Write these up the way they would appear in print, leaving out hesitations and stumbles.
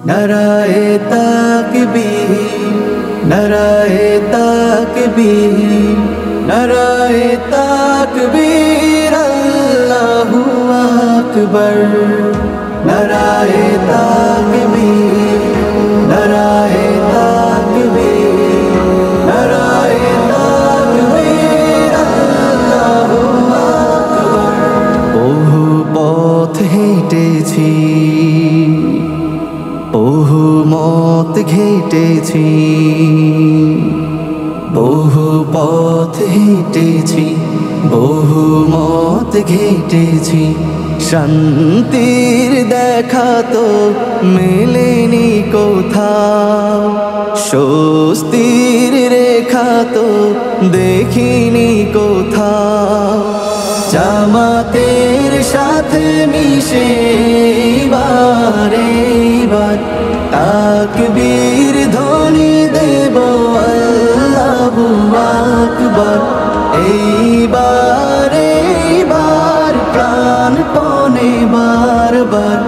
নারায়ে তাকবীর, নারায়ে তাকবীর, নারায়ে তাকবীর, আল্লাহু আকবার। নারায়ে তাকবীর, নারায়ে তাকবীর, নারায়ে তাকবীর, আল্লাহু আকবার। বহু পথ হেঁটেছি, বহু মত ঘেটেছি, বহু পথ হেঁটেছি, বহু মত ঘেটেছি। শান্তির দেখা তো মেলেনি কোথাও, স্বস্তির রেখা তো দেখিনি কোথাও। জামাতের সাথে মিশে এইবার তাকবীর ধ্বনি দেব, আল্লাহু আকবার। এইবার প্রাণপণে বারবার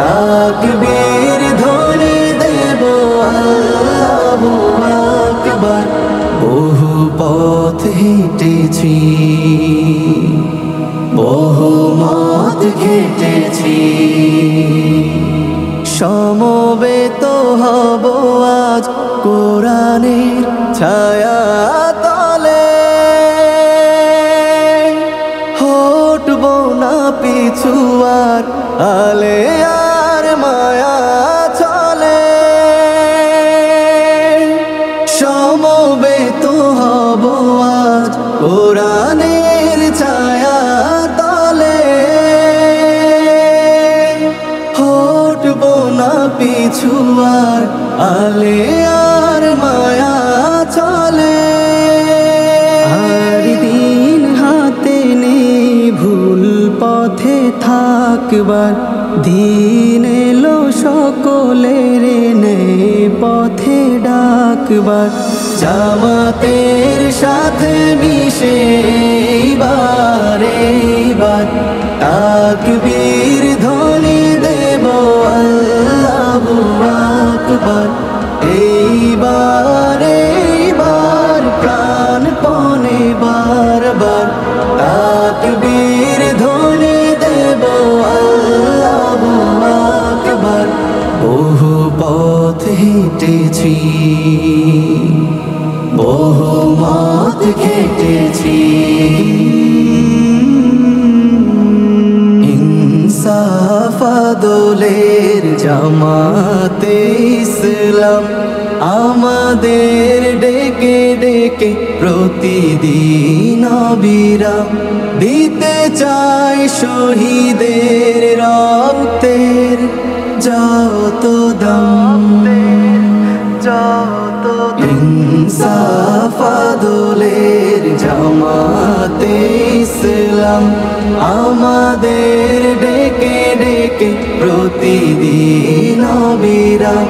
তাকবীর ধ্বনি দেব, আল্লাহু আকবার। বহু পথ হেঁটেছি, বহু মত ঘেটেছি, সমবেত হব আজ কোরআনের ছায়া তলে। হটব না পিছু আর আলে আর মায়া চলে। সমবেত হব আজ কোরআনের ছায়া তলে। হটব না পিছু আর আলে আর মায়া চলে। আর দিন হাতে নেই ভুল পথে থাকবার, দিন এলো সকলের নেই পথে ডাকবার। জামাতের সাথে মিশে এইবার তাকবীর ধ্বনি দেব, আল্লাহু আকবার। এইবার প্রাণপণে বারবার তাকবীর ধ্বনি দেব, আল্লাহু আকবার। বহু পথ হেঁটেছি, বহু মত ঘেটেছি, ইনসাফ আদলের জামাতে ইসলাম আমাদের ডেকে ডেকে প্রতিদিন অবিরাম দিতে চাই শহীদের রক্তের যত দাম। ইনসাফ আদলের জামাতে ইসলাম আমাদের ডেকে ডেকে প্রতিদিন অবিরাম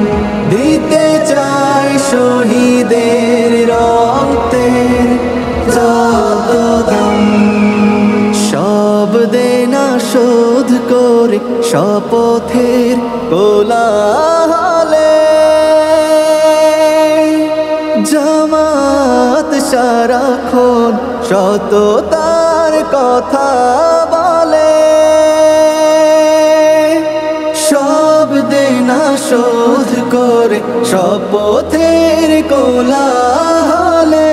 দিতে চাই শহীদের রক্তের যত দাম। সব দেনা শোধ করে শপথের কোলাহলে জামাত সারাক্ষণ সততার কথা বলে। সব দেনা শোধ করে শপথের কোলাহলে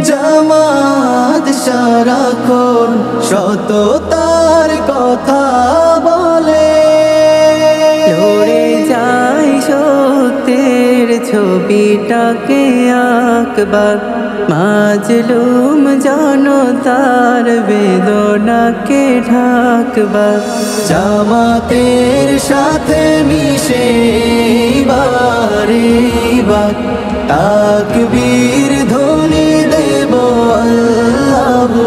জামাত সারাক্ষণ সততার কথা বলে। লড়ে যায় সত্যের ছবিটাকে আঁকবার, মাজলুম জনতার বেদনাকে ঢাকবার। জামাতের সাথে মিশে এইবার তাকবীর ধ্বনি দেব, আল্লাহু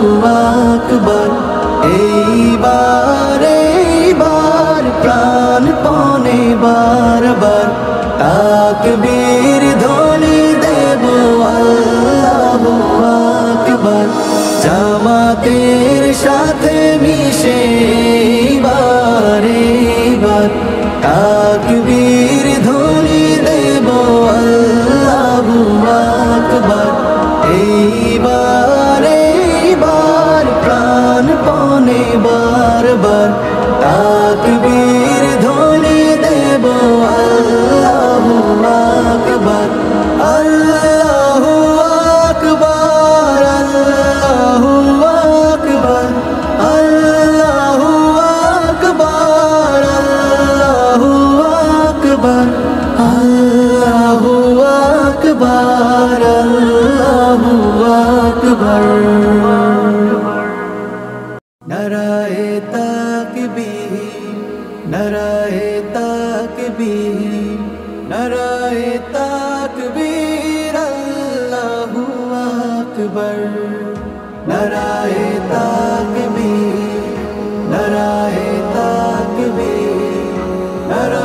আকবার। এইবার প্রাণপণে বারবার তাকবীর ধ্বনি দেব, আল্লাহু আকবার। জামাতের সাথে মিশে এইবার তাকবীর ধ্বনি দেব আল্লাহু আকবার। এইবার এইবার প্রাণপণে বারবার তাকবীর ধ্বনি দেব আল্লাহু আকবার। আল্লাহু আকবার, আল্লাহু আকবার, আল্লাহু আকবার, আল্লাহু আকবার, আল্লাহু আকবার, আল্লাহু আকবার। নারায়ে তাকবীর, নারায়ে তাকবীর, নারায়ে তাকবীর, আল্লাহু আকবার। নারায়ে তাকবীর, নারায়ে তাকবীর, নারায়ে